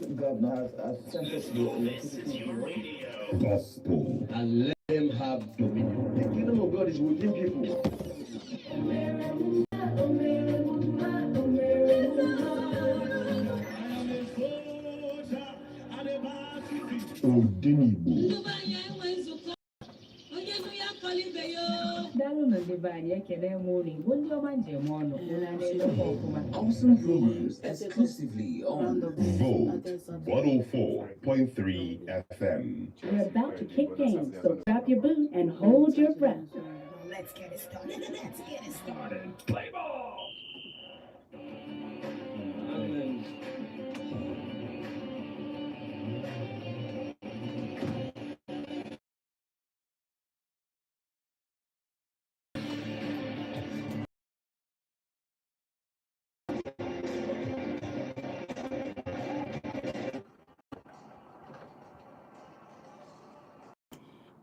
governor has sent us the electricity gospel and let them have dominion. The kingdom of God is within people. Odinibo. Awesome programs exclusively on Vote 104.3 FM. We're about to kick in, so grab your boot and hold your breath. Let's get it started. Let's get it started. Play ball!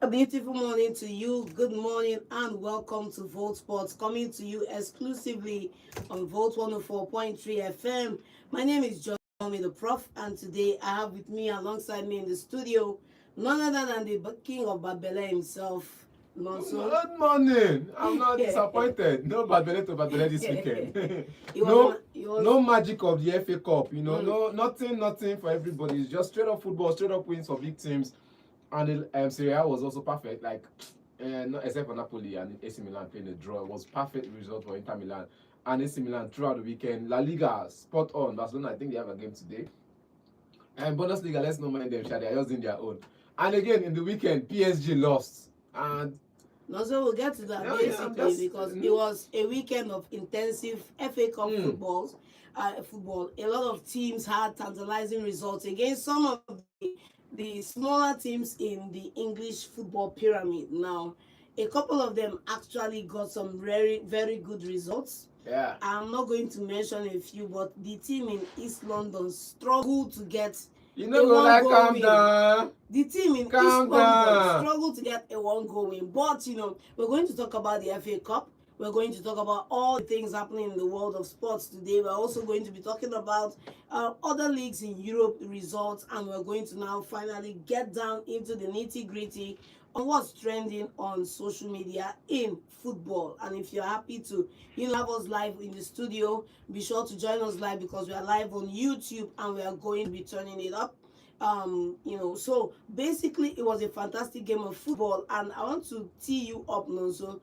A beautiful morning to you. Good morning and welcome to Volt Sports, coming to you exclusively on Volt 104.3 FM. My name is John the Prof, and today I have with me alongside me in the studio none other than the king of Babele himself, Nonso. Good morning. I'm not disappointed. No Babele to Babele this weekend. No magic of the FA Cup. No nothing for everybody. It's just straight up football, straight up wins for big teams. And the Serie A was also perfect, not except for Napoli and AC Milan playing a draw. It was perfect result for Inter Milan and AC Milan throughout the weekend. La Liga, spot on. Barcelona, I think they have a game today. And Bundesliga, let's not mind them, they are just in their own. And again, in the weekend, PSG lost. And so we'll get to that because it was a weekend of intensive FA Cup football. A lot of teams had tantalizing results against some of the smaller teams in the English football pyramid. Now, a couple of them actually got some very, very good results. Yeah. I'm not going to mention a few, but the team in East London struggled to get calm down. The team in East London struggled to get a one-goal win. But, we're going to talk about the FA Cup. We're going to talk about all the things happening in the world of sports today. We're also going to be talking about other leagues in Europe results, and we're going to now finally get down into the nitty-gritty on what's trending on social media in football. And if you're happy to have us live in the studio, be sure to join us live because we are live on YouTube and we are going to be turning it up. So basically it was a fantastic game of football, and I want to tee you up, Nonso.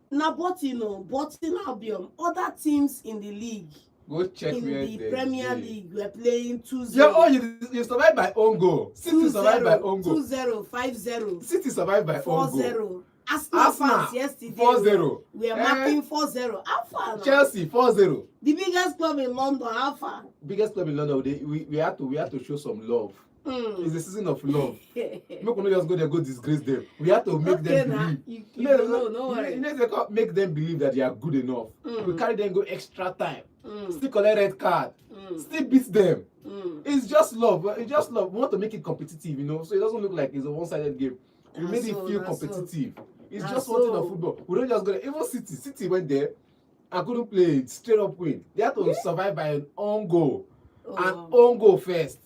Now, Bolton Albion, other teams in the league, go check in where the Premier League, we're playing 2-0. You survived by own goal. City survived by own goal. 2-0, 5-0. City survived by own goal. 4-0. Arsenal yesterday. 4-0. We are marking 4-0. How far now? Chelsea 4-0. The biggest club in London. How far? Biggest club in London. We had to show some love. It's a season of love. Make we just go disgrace them. We have to make them believe. Make them believe that they are good enough. We carry them, go extra time. Still collect red card. Still beat them. It's just love. It's just love. We want to make it competitive, so it doesn't look like it's a one-sided game. We made it feel competitive. It's just one thing of football. We don't just go there. Even City went there and couldn't play it. Straight up win. They had to survive by an own goal. An own goal first.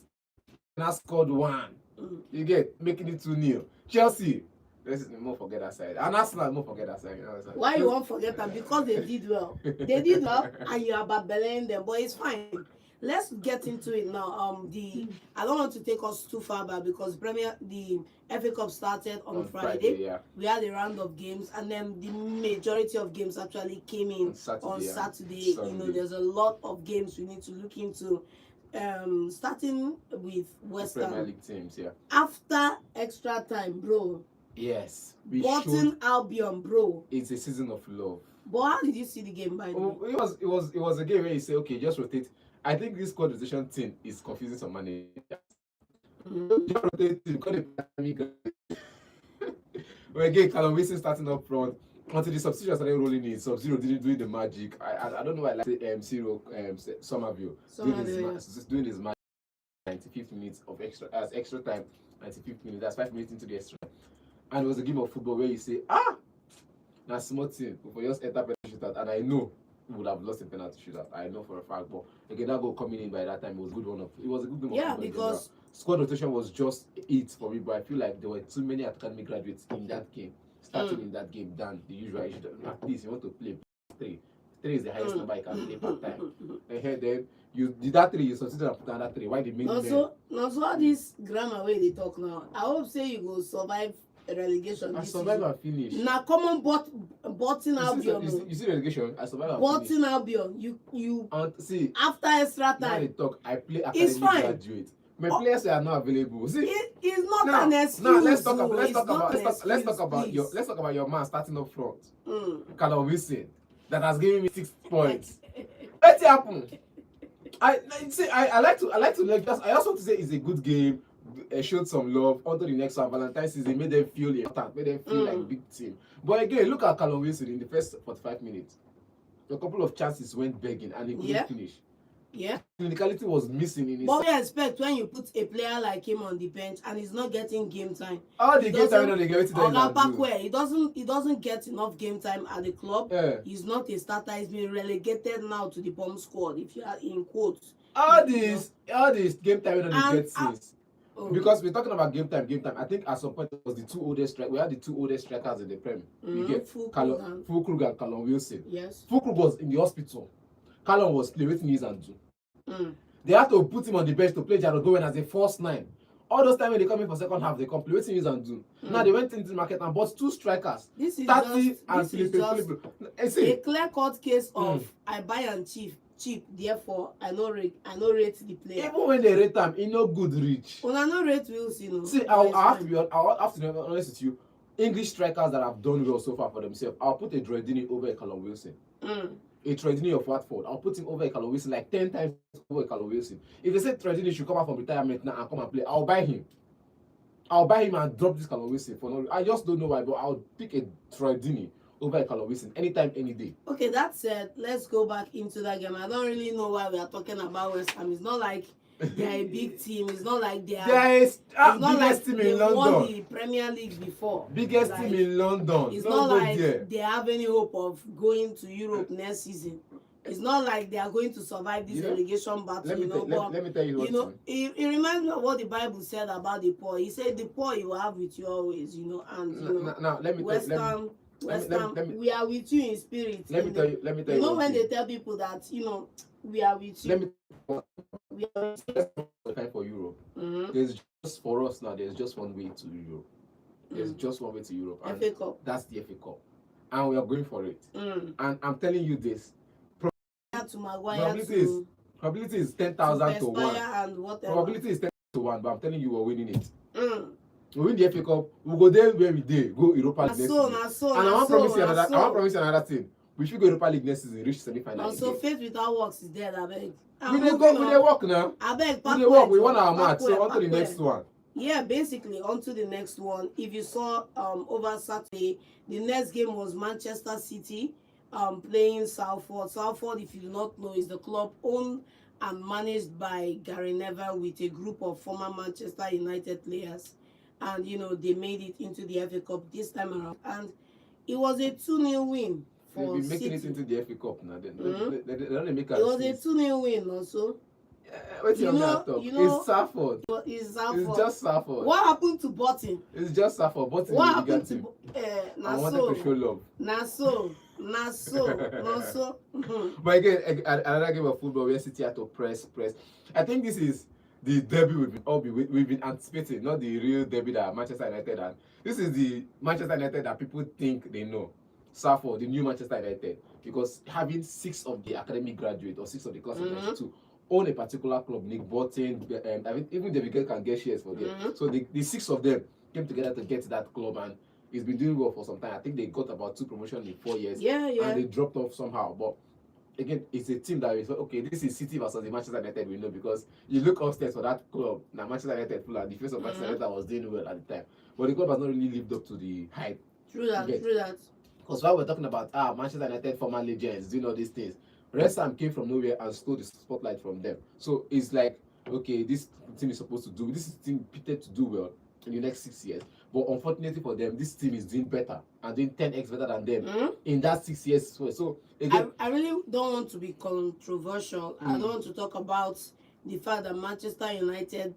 And I scored 1. You get making it 2-0. Chelsea, let's not forget that side. And Arsenal, not forget that side. Why you won't forget that? Because they did well. They did well, and you are babbling them, but it's fine. Let's get into it now. I don't want to take us too far back because the FA Cup started on Friday. Yeah. We had a round of games, and then the majority of games actually came in on Saturday. There's a lot of games we need to look into. Starting with West Ham. Premier League teams, yeah. After extra time, bro. Yes. Bolton Albion, bro. It's a season of love. But how did you see the game, by the way? It was a game where you say, okay, just rotate. I think this squad rotation thing is confusing some managers. Just rotate. Well, again, Callum Wilson starting up front. Until the substitution started rolling in, Sub-Zero didn't do the magic. I don't know why I like Cyril Somerville doing this magic. 95 minutes of extra time, 95 minutes. That's 5 minutes into the extra. And it was a game of football where you say, now small team for just enter penalty shootout, and I know would have lost a penalty shootout. I know for a fact. But again, that goal coming in by that time was good one of. It was a good game. Yeah, of because squad rotation was just it for me. But I feel like there were too many academy graduates in that game, starting in that game than the usual. At least you want to play 3. 3 is the highest number you can play per time. And then you did that 3, you succeeded and put another 3. Why the main also all this grammar way they talk now? I hope say you go survive relegation. I survive and finish. Now common Bolton Albion. You see relegation? I survive and Bolton finish. Albion. You and see after extra now they time. talk. I play academy graduate. My players are not available. See, it's not an excuse. Now let's talk about your man starting up front. Callum Wilson that has given me 6 points. Let's happen. I also want to say it's a good game. Showed some love onto the next one. Valentine's season made them feel important, made them feel like a big team. But again, look at Callum Wilson in the first 45 minutes. A couple of chances went begging and he couldn't finish. Yeah. Clinicality was missing in his. But we expect when you put a player like him on the bench and he's not getting game time. All the game time they get it. He doesn't get enough game time at the club. Yeah. He's not a starter. He's been relegated now to the bomb squad, if you are in quotes. All this game time they get since. Because we're talking about game time. I think at some point it was the 2 oldest strikers. We had the 2 oldest strikers in the Prem. You get Fulkrug and Callum Wilson. Yes. Fulkrug was in the hospital. Callum was playing with knees and do. They had to put him on the bench to play Jarrod Bowen as a false 9. All those time when they come in for second half, they come play with knees and do. Now they went into the market and bought 2 strikers. This is 30 and just a clear-cut case of I buy and cheap. Therefore I no rate the player. Even when they rate them, no good reach. Una no rate Wilson. See, I'll have to be honest with you. English strikers that have done well so far for themselves, I'll put a Dredini over a Callum Wilson. A Dredini of Watford, I'll put him over a Callum Wilson like 10 times over a Callum Wilson. If they say Dredini should come out from retirement now and come and play, I'll buy him. I'll buy him and drop this Callum Wilson for no. I just don't know why, but I'll pick a Dredini over a Callum Wilson anytime, any day. Okay, that said, let's go back into that game. I don't really know why we are talking about West Ham. It's not like they're a big team. It's not like they are. Biggest team in London. Won the Premier League before. Biggest team in London. It's not like they have any hope of going to Europe next season. It's not like they are going to survive this relegation battle. Let me tell you what. It reminds me of what the Bible said about the poor. He said, "The poor you will have with you always." And West Ham. We are with you in spirit. Let me tell you. You know when they tell people that we are with you. We are for Europe. There's just for us now. There's just one way to Europe. There's just one way to Europe. And FA Cup. That's the FA Cup, and we are going for it. And I'm telling you this. Probability is 10,000 to 1. Probability is 10 to 1, but I'm telling you, we're winning it. We win the FA Cup, we'll go there where we did, go Europa League next season. And I want to promise you another thing. We should go Europa League next season, reach semi-final. Also, faith without works is dead, I beg. We work now. I beg, we won our match, so on to the next one. Yeah, basically, on to the next one. If you saw over Saturday, the next game was Manchester City playing Salford. Salford, if you do not know, is the club owned and managed by Gary Neville with a group of former Manchester United players. And, they made it into the FA Cup this time around. And it was a 2-0 win for They've been making City. it into the FA Cup now. They don't make it was a 2-0 win also. It's Salford. It's Salford. It's just Salford. What happened to Button? It's just Salford. Button What happened to I wanted to show love. Naso. But again, another game of football where City had to press. I think this is the derby we've been anticipating, not the real derby that Manchester United had. This is the Manchester United that people think they know. Salford, the new Manchester United, because having 6 of the academic graduates or 6 of the class of 92 own a particular club, Nick Bolton, even David Gale can get shares for them. So the 6 of them came together to get that club, and it's been doing well for some time. I think they got about 2 promotions in 4 years. And they dropped off somehow. But again, it's a team that is okay. This is City versus the Manchester United. We know because you look upstairs for that club. Now Manchester United, full the face of Manchester United was doing well at the time, but the club has not really lived up to the hype. True that. Because while we're talking about Manchester United former legends doing all these things, West Ham came from nowhere and stole the spotlight from them. So it's like, okay, this team is supposed to do. This team pitted to do well in the next 6 years. But unfortunately for them, this team is doing better and doing 10x better than them in that 6 years. So again, I really don't want to be controversial. I don't want to talk about the fact that Manchester United,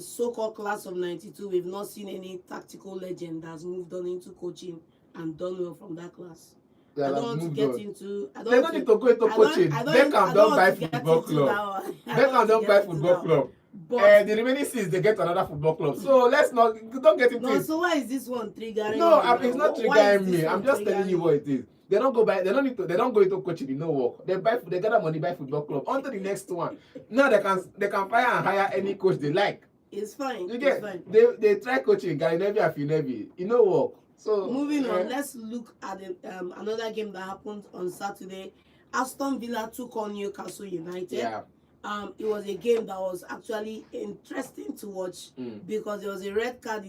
so-called class of 92, we've not seen any tactical legend that's moved on into coaching and done well from that class. I don't want to get into. They don't need to go into coaching. Beckham don't buy football club. Beckham don't buy football club. But the remaining 6 they get another football club. So let's not don't get into it. So why is this one triggering? No, it's not triggering me. I'm just telling you what it is. They don't go buy. They don't need to. They don't go into coaching. No work. They buy. They gather money buy football club. On to the next one. Now they can fire and hire any coach they like. It's fine. You get. It's fine. They try coaching Gary Neville and Phil Neville. It no work. So moving on, let's look at another game that happened on Saturday. Aston Villa took on Newcastle United. Yeah. It was a game that was actually interesting to watch because there was a red card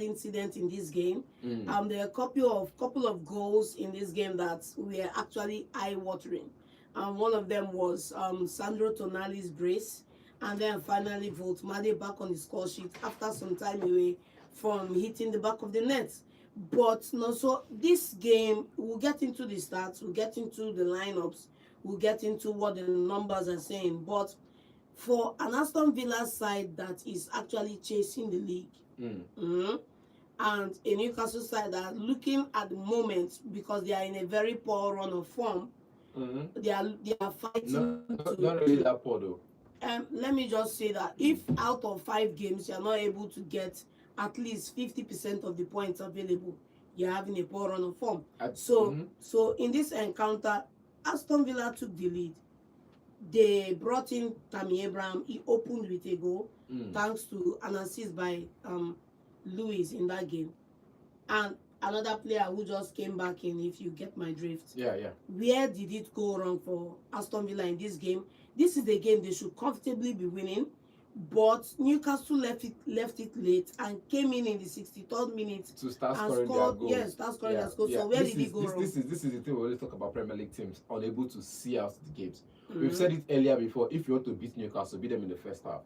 incident in this game. There were a couple of goals in this game that were actually eye-watering. One of them was Sandro Tonali's brace, and then finally Voltmade back on the score sheet after some time away from hitting the back of the net. But no, so this game, we'll get into the stats, we'll get into the lineups, we'll get into what the numbers are saying. But for an Aston Villa side that is actually chasing the league, and a Newcastle side that are looking at the moment because they are in a very poor run of form, they are fighting. Not really that poor though. Let me just say that if out of 5 games you are not able to get at least 50% of the points available, you're having a poor run of form. So in this encounter, Aston Villa took the lead. They brought in Tammy Abraham. He opened with a goal, thanks to an assist by Lewis in that game. And another player who just came back in, if you get my drift. Yeah. Where did it go wrong for Aston Villa in this game? This is the game they should comfortably be winning. But Newcastle left it late and came in the 63rd minute to start and scoring their goals. Yes, start scoring their goals. So where did it go wrong? This is the thing we always talk about Premier League teams unable to see out the games. We've said it earlier before. If you want to beat Newcastle, beat them in the first half.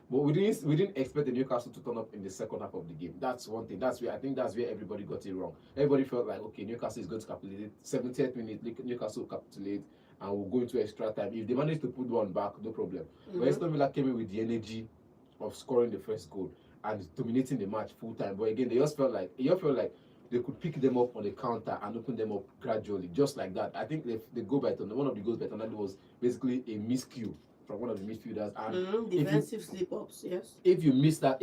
But we didn't expect the Newcastle to turn up in the second half of the game. That's one thing. I think that's where everybody got it wrong. Everybody felt like, okay, Newcastle is going to capitulate. 70th minute, Newcastle will capitulate and we'll go into extra time. If they manage to put one back, no problem. But Aston Villa came in with the energy of scoring the first goal and dominating the match full time. But again, they just felt like they could pick them up on the counter and open them up gradually, just like that. I think they go by one of the goals by Tonali was basically a miscue from one of the midfielders. And defensive slip-ups, yes. If you miss that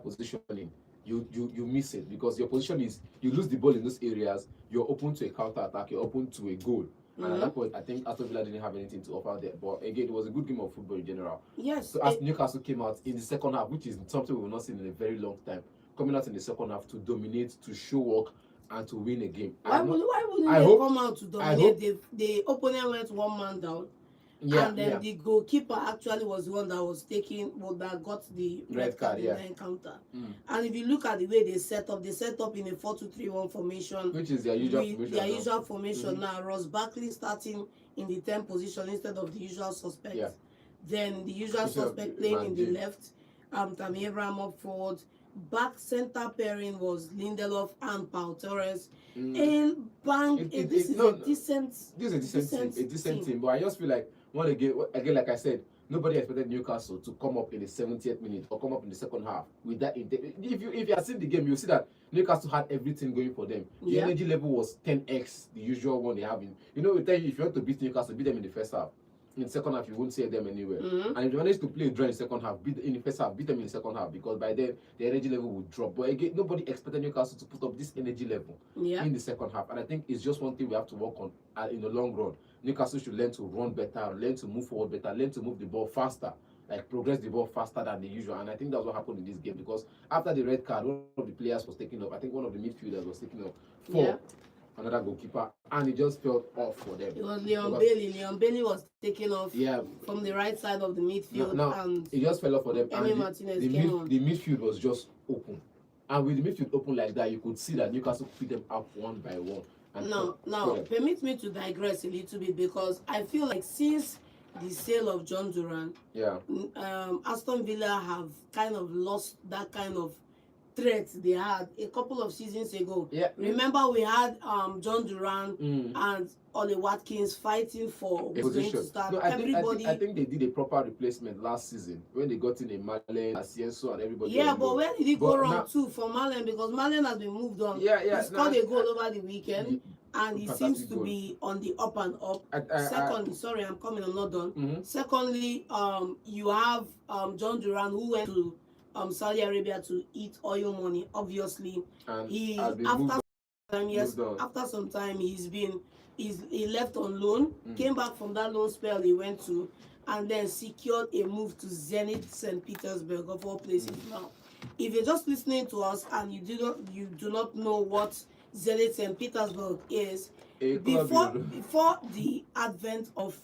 positioning, you miss it because your position is you lose the ball in those areas, you're open to a counter attack, you're open to a goal. And at that point, I think Aston Villa didn't have anything to offer there. But again, it was a good game of football in general. Yes. So as Newcastle came out in the second half, which is something we've not seen in a very long time, coming out in the second half to dominate, to show work, and to win a game. Why wouldn't they come out to dominate? The opponent went 1 man down. And then the goalkeeper actually was the one that was that got the red card in the encounter. And if you look at the way they set up in a 4-2-3-1 formation, which is their usual formation. Their usual formation now. Ross Barkley starting in the 10th position instead of the usual suspect. Yeah. Then the usual suspect playing in the left. Tammy Abraham up forward. Back center pairing was Lindelof and Pau Torres. And bang, this is a decent team. But I just feel like again, like I said, nobody expected Newcastle to come up in the 70th minute or come up in the second half with that intent. If you have seen the game, you'll see that Newcastle had everything going for them. The energy level was 10x the usual one they have in. We tell you, if you want to beat Newcastle, beat them in the first half. In the second half, you won't see them anywhere. And if you manage to play a draw in the second half, beat them in the second half because by then the energy level would drop. But again, nobody expected Newcastle to put up this energy level in the second half. And I think it's just one thing we have to work on in the long run. Newcastle should learn to run better, learn to move forward better, learn to move the ball faster, like progress the ball faster than the usual. And I think that's what happened in this game because after the red card, one of the players was taken off. I think one of the midfielders was taken off for another goalkeeper, and it just felt off for them. It was Leon Bailey. Leon Bailey was taken off from the right side of the midfield. And it just fell off for them. Emi Martinez came on. The midfield was just open. And with the midfield open like that, you could see that Newcastle picked them up one by one. Now, permit me to digress a little bit because I feel like since the sale of John Duran, Aston Villa have kind of lost that kind of threat they had a couple of seasons ago. Yeah. Remember we had John Duran and Ollie Watkins fighting for who's going to start. No, Everybody. I think they did a proper replacement last season when they got in a Malen, Asienso, and everybody. Yeah, but where did it go wrong now, too for Malen? Because Malen has been moved on. Yeah. He scored a goal over the weekend. And he seems to be on the up and up. Secondly, sorry, I'm coming, I'm not done. Secondly, you have John Duran who went to Saudi Arabia to eat oil money. Obviously, and he after some time he left on loan, came back from that loan spell he went to, and then secured a move to Zenit St. Petersburg of all places. Now, if you're just listening to us and you do not know what Zenit St. Petersburg is, before the advent of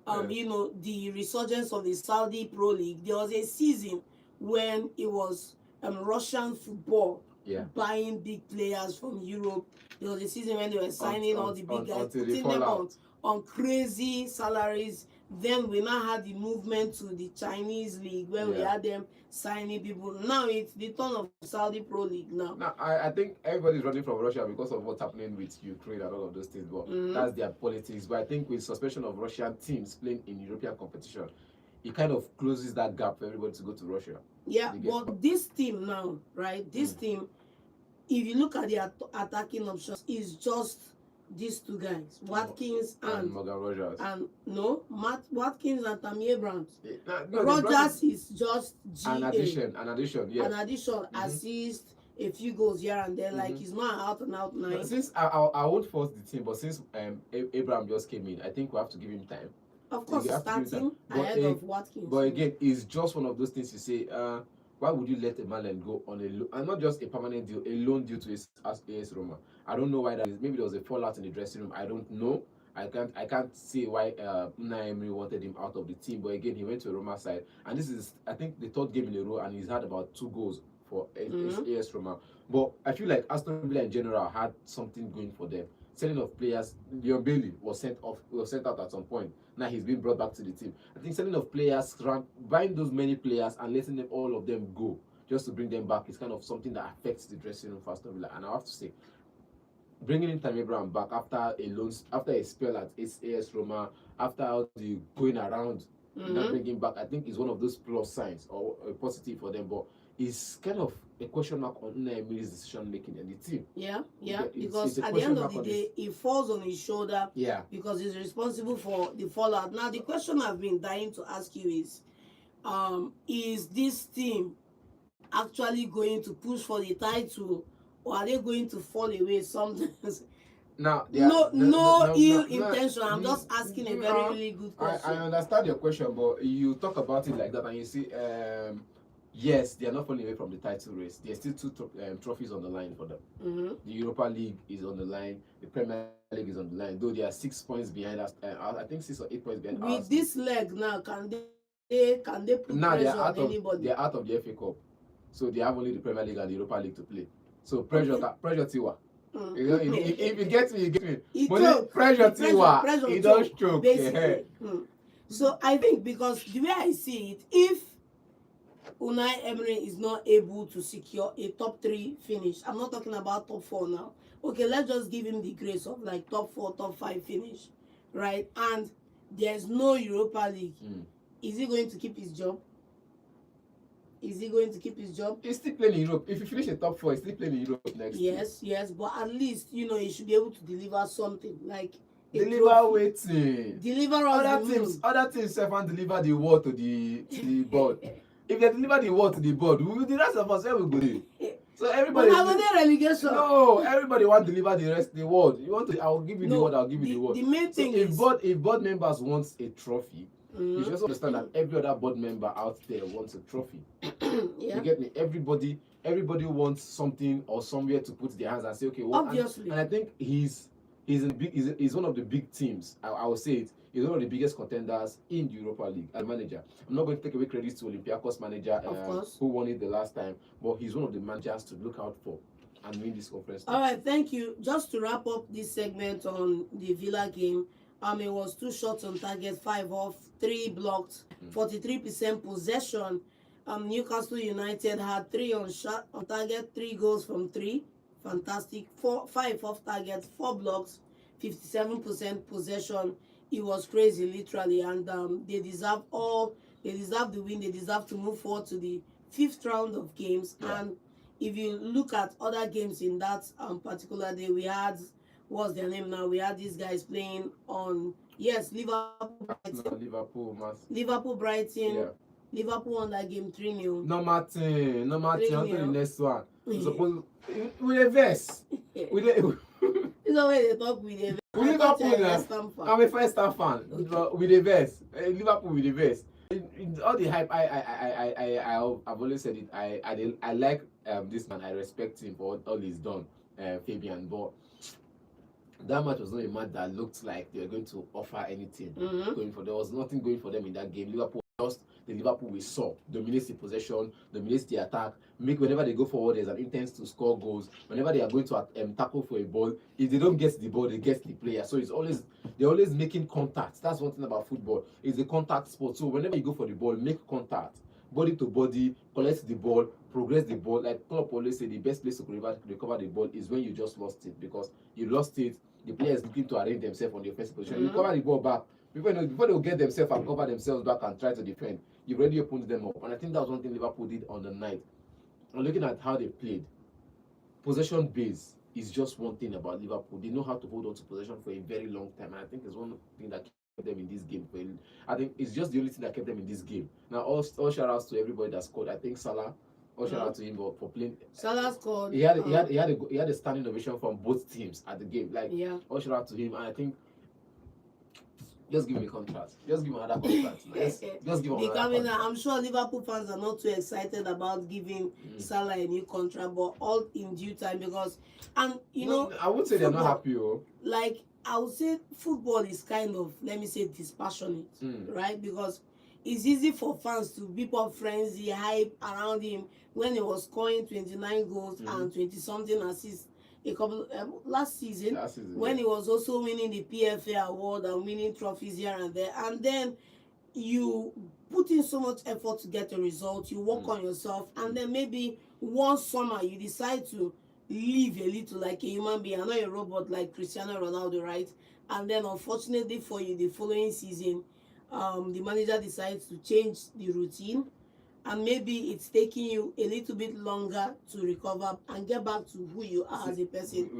the resurgence of the Saudi Pro League, there was a season when it was Russian football buying big players from Europe. There was a season when they were signing all the big guys, putting them on crazy salaries. Then we now had the movement to the Chinese league where we had them signing people. Now it's the turn of Saudi Pro League now. Now I think everybody's running from Russia because of what's happening with Ukraine and all of those things. But that's their politics. But I think with suspension of Russian teams playing in European competition, it kind of closes that gap for everybody to go to Russia. Yeah, but this team now, right? This team, if you look at the attacking options, is just these two guys, Watkins and Morgan Rogers. And Watkins and Tammy Abrams. Rogers is just an addition, yes. An addition, assist, a few goals here and there. Like he's not out and out nine. Since I won't force the team, but since Abraham just came in, I think we have to give him time. Of course, starting ahead of Watkins. But again, it's just one of those things you say, why would you let a man go on a loan, and not just a permanent deal, a loan due to AS Roma? I don't know why that is. Maybe there was a fallout in the dressing room. I don't know. I can't see why Unai Emery wanted him out of the team. But again, he went to a Roma side, and this is, I think, the third game in a row, and he's had about 2 goals for AS Roma. But I feel like Aston Villa in general had something going for them. Selling of players, Leon Bailey was sent out at some point. Now he's been brought back to the team. I think selling of players, buying those many players and letting them, all of them go just to bring them back is kind of something that affects the dressing room for Aston Villa. And I have to say, bringing in Tammy Abraham back after a spell at AS Roma, after the going around, not bringing back, I think is one of those plus signs or a positive for them. But it's kind of a question mark on Unai Emery's decision making in the team. Yeah, because at the end of the day, it falls on his shoulder. Yeah, because he's responsible for the fallout. Now, the question I've been dying to ask you is this team actually going to push for the title, or are they going to fall away sometimes? Now, no ill intention. I'm just asking a very really good question. I understand your question, but you talk about it like that, and you see, yes, they are not falling away from the title race. There's still 2 trophies on the line for them. The Europa League is on the line. The Premier League is on the line. Though they are 6 points behind us. I think 6 or 8 points behind us. With this leg now, can they put pressure on anybody? They are out of the FA Cup, so they have only the Premier League and the Europa League to play. So pressure Tiwa. You know, if you get me, you get me. Pressure Tiwa. It does choke. So I think, because the way I see it, if Unai Emery is not able to secure a top 3 finish, I'm not talking about top 4 now. Okay, let's just give him the grace of like top 4, top 5 finish, right? And there's no Europa League. Is he going to keep his job? He's still playing in Europe. If you finish the top 4, he's still playing in Europe next year. Yes, but at least, he should be able to deliver something. Like deliver waiting. Deliver other teams and deliver the word to the board. If they deliver the word to the board, the rest of us will go. So everybody. But have they relegation? No, everybody want to deliver the word. You want to? I'll give you the word. I'll give you the word. The main thing is, if board members want a trophy, you should also understand that every other board member out there wants a trophy. You get me? Everybody wants something or somewhere to put their hands and say, okay, well, obviously. And I think he's one of the big teams. I will say it. He's one of the biggest contenders in the Europa League as manager. I'm not going to take away credit to Olympiacos manager who won it the last time, but he's one of the managers to look out for and win this conference. All right, thank you. Just to wrap up this segment on the Villa game, it was 2 shots on target, 5 off, 3 blocked, 43% possession. Newcastle United had 3 on shot on target, 3 goals from 3. Fantastic. 5 off target, 4 blocks, 57% possession. It was crazy, literally, and they deserve the win. They deserve to move forward to the 5th round of games. Yeah. And if you look at other games in that particular day, we had, what's their name now? We had these guys playing on, yes, Liverpool Brighton. Yeah. Liverpool won that game 3-0. No Martin, on to the next one. Suppose with a verse. With a It's always they talk with a Liverpool, I'm a West Ham fan. With a verse. Liverpool with a verse. All the hype, I've always said it. I like this man. I respect him for all he's done, Fabian. But that match was not a match that looked like they were going to offer anything. There was nothing going for them in that game. Liverpool just the Liverpool we saw dominates the possession, dominates the attack. Whenever they go forward, there's an intent to score goals. Whenever they are going to tackle for a ball, if they don't get the ball, they get the player. So they're always making contact. That's one thing about football. It's a contact sport. So whenever you go for the ball, make contact, body to body, collect the ball, progress the ball. Like Klopp always say, the best place to recover the ball is when you just lost it, because you lost it. The player is looking to arrange themselves on the offensive position. You recover the ball back. Before they'll get themselves and cover themselves back and try to defend, you've already opened them up. And I think that was one thing Liverpool did on the night. And looking at how they played, possession base is just one thing about Liverpool. They know how to hold on to possession for a very long time. And I think it's one thing that kept them in this game. I think it's just the only thing that kept them in this game. Now, all shout outs to everybody that scored. I think Salah, all shout out to him for playing. Salah scored. He had a standing ovation from both teams at the game. All shout out to him. And I think just give him a contract. Just give him another contract. Just give him another contract. I'm sure Liverpool fans are not too excited about giving Salah a new contract, but all in due time, because, and you know, I would say football, they're not happy. Like, I would say football is kind of, let me say, dispassionate, right? Because it's easy for fans to beep up frenzy, hype around him when he was scoring 29 goals and 20-something assists. Last season when he was also winning the PFA award and winning trophies here and there, and then you put in so much effort to get a result, you work on yourself, and then maybe one summer you decide to live a little like a human being, not a robot like Cristiano Ronaldo, right? And then unfortunately for you, the following season the manager decides to change the routine, and maybe it's taking you a little bit longer to recover and get back to who you are as a person.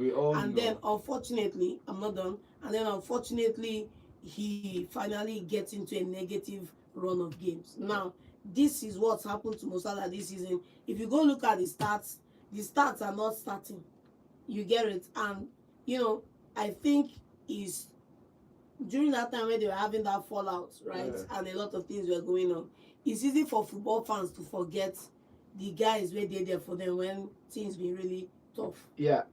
Then unfortunately, I'm not done. And then unfortunately, he finally gets into a negative run of games. Now, this is what's happened to Mo Salah this season. If you go look at the stats are not starting. You get it? And, you know, I think is during that time when they were having that fallout, right? And a lot of things were going on. It's easy for football fans to forget the guys were there for them when things were really tough. Yeah,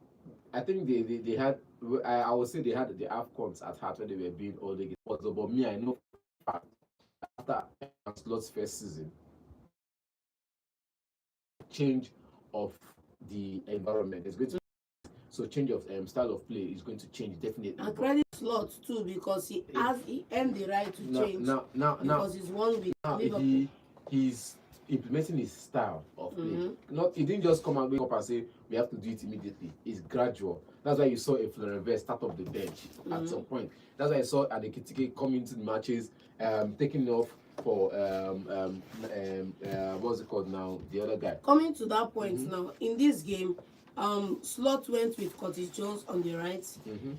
I think they had, I would say they had the AFCONs at heart when they were being all the games. But me, I know after Slot's first season, change of the environment is going to, so change of style of play is going to change definitely. And credit Slot too, because he earned the right to change. Because he's one with he's implementing his style of play. He didn't just come and wake up and say we have to do it immediately. It's gradual. That's why you saw a Florent start off the bench at some point. That's why I saw Adekitike come into the matches, taking off for what's it called now? The other guy. Coming to that point now, in this game, Slot went with Curtis Jones on the right.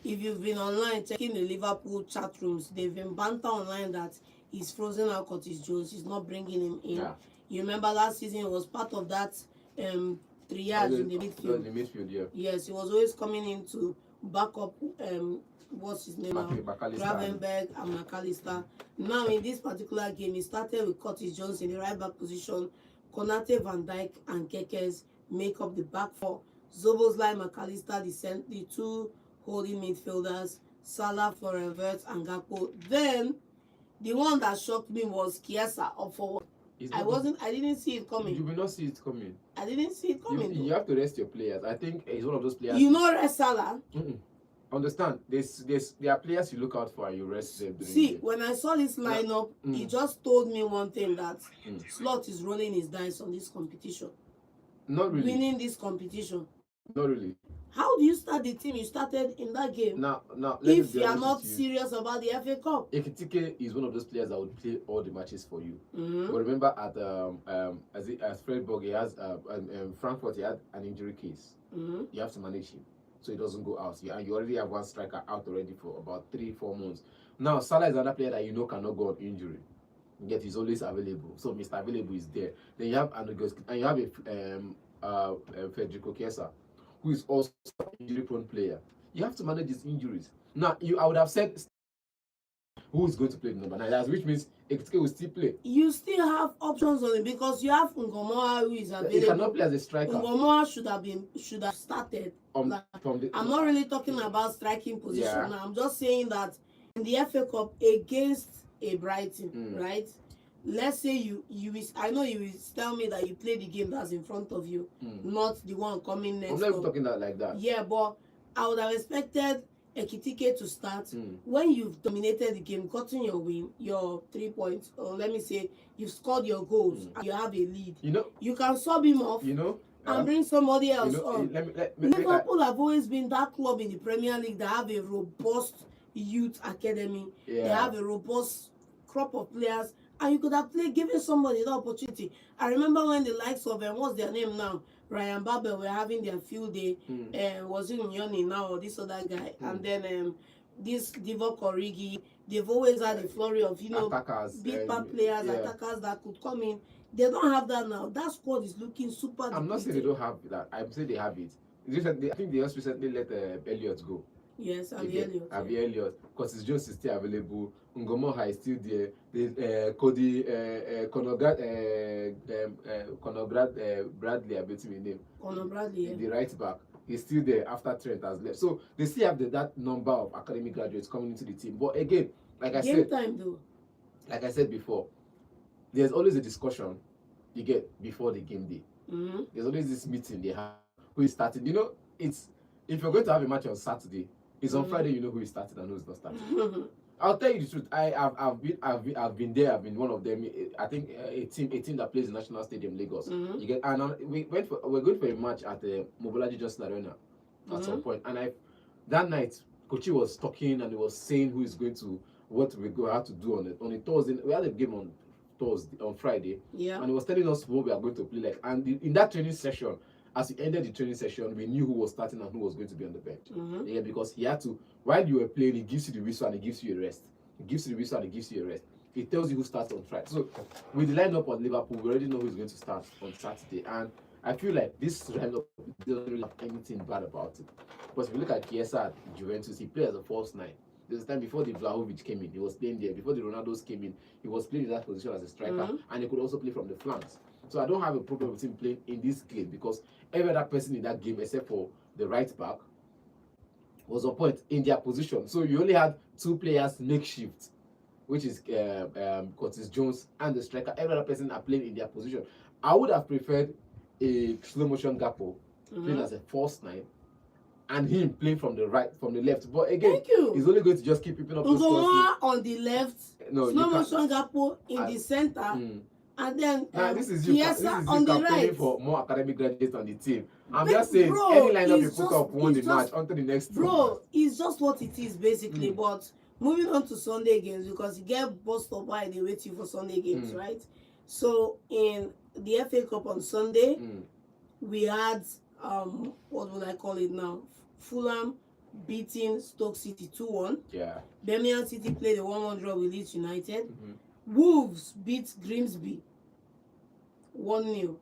If you've been online checking the Liverpool chat rooms, they've been banter online that he's frozen out Curtis Jones. He's not bringing him in. Yeah. You remember last season he was part of that triage in the midfield. The midfield, yeah. Yes, he was always coming in to back up what's his name now? Gravenberch and McAllister. Now in this particular game, he started with Curtis Jones in the right back position. Konate, Van Dijk and Kekes make up the back four. Szoboszlai, McAllister, the two holding midfielders, Salah, Florent Wirtz and Gakpo. Then the one that shocked me was Chiesa up forward. I didn't see it coming. You will not see it coming. I didn't see it coming. You have to rest your players. I think he's one of those players. You know, rest Salah. understand. There are players you look out for and you rest them. See, when I saw this lineup, it just told me one thing, that Slot is rolling his dice on this competition. Not really. Winning this competition. Not really. How do you start the team you started in that game? Now, if you are not serious about the FA Cup. Ekitike is one of those players that would play all the matches for you. But remember, as Freiburg, he has Frankfurt, he had an injury case. You have to manage him so he doesn't go out. And you already have one striker out already for about 3-4 months. Now, Salah is another player that you know cannot go on injury. Yet he's always available. So Mr. Available is there. Then you have and you have a Federico Chiesa, who is also an injury-prone player. You have to manage his injuries. Now, I would have said who is going to play the number 9, which means Ekitike will still play. You still have options on it because you have Ngomoha who is available. He cannot play as a striker. Ngomoha should have started. I'm not really talking about striking position now. I'm just saying that in the FA Cup against a Brighton, right? Let's say you I know you will tell me that you play the game that's in front of you, not the one coming next. I'm not even talking that like that. Yeah, but I would have expected Ekitike to start when you've dominated the game, gotten your win, your 3 points, or let me say you've scored your goals and you have a lead. You can sub him off. And bring somebody else on. Liverpool have always been that club in the Premier League that have a robust youth academy. They have a robust crop of players. And you could have given somebody the opportunity. I remember when the likes of, what's their name now? Ryan Babel were having their field day. Was it Nyoni now or this other guy? And then this Divock Origi. They've always had a flurry of, attackers, big bad players, attackers that could come in. They don't have that now. That squad is looking super. I'm not saying they don't have that. I'm saying they have it. I think they just recently let Elliott go. Yes, Elliott. Elliott. Curtis Jones is still available. Ngomoha is still there. Cody Conor Bradley, I bet his name. Conor Bradley, the right back. He's still there after Trent has left. So they still have that number of academy graduates coming into the team. But again, like I said, time though. Like I said before, there's always a discussion you get before the game day. There's always this meeting they have. Who is starting? It's if you're going to have a match on Saturday, it's on Friday. You know who is starting and who is not starting. I'll tell you the truth. I've been there. I've been one of them. I think a team that plays in National Stadium, Lagos. You get, and we're going for a match at the Mobolaji Johnson Arena at some point. And that night, Kochi was talking and he was saying who is going to what we go have to do on a Thursday. We had a game on Friday. And he was telling us what we are going to play like. And in that training session, as he ended the training session, we knew who was starting and who was going to be on the bench. Yeah, because he had to, while you were playing, he gives you the whistle and he gives you a rest. He gives you the whistle and he gives you a rest. He tells you who starts on Friday. So with the lineup on Liverpool, we already know who's going to start on Saturday. And I feel like this lineup doesn't really have anything bad about it. Because if you look at Chiesa at Juventus, he played as a false 9. There's a time before the Vlahovic came in, he was playing there. Before the Ronaldos came in, he was playing in that position as a striker, and he could also play from the flanks. So I don't have a problem with him playing in this game because every other person in that game, except for the right back, was on point in their position. So you only had 2 players makeshift, which is Curtis Jones and the striker. Every other person are playing in their position. I would have preferred a slow motion Gakpo playing as a false 9. And him playing from the left. But again, he's only going to just keep picking up those crosses. On the left, slow motion Gakpo in the center, and then this is you on the right for more academic graduates on the team. I'm just saying, any lineup you put up won the match onto the next. Bro, it's just what it is basically. But moving on to Sunday games, because you get bust up while they wait you for Sunday games, right? So in the FA Cup on Sunday, we had what would I call it now? Fulham beating Stoke City 2-1. Yeah. Birmingham City played a 1-1 draw with Leeds United. Wolves beat Grimsby 1-0.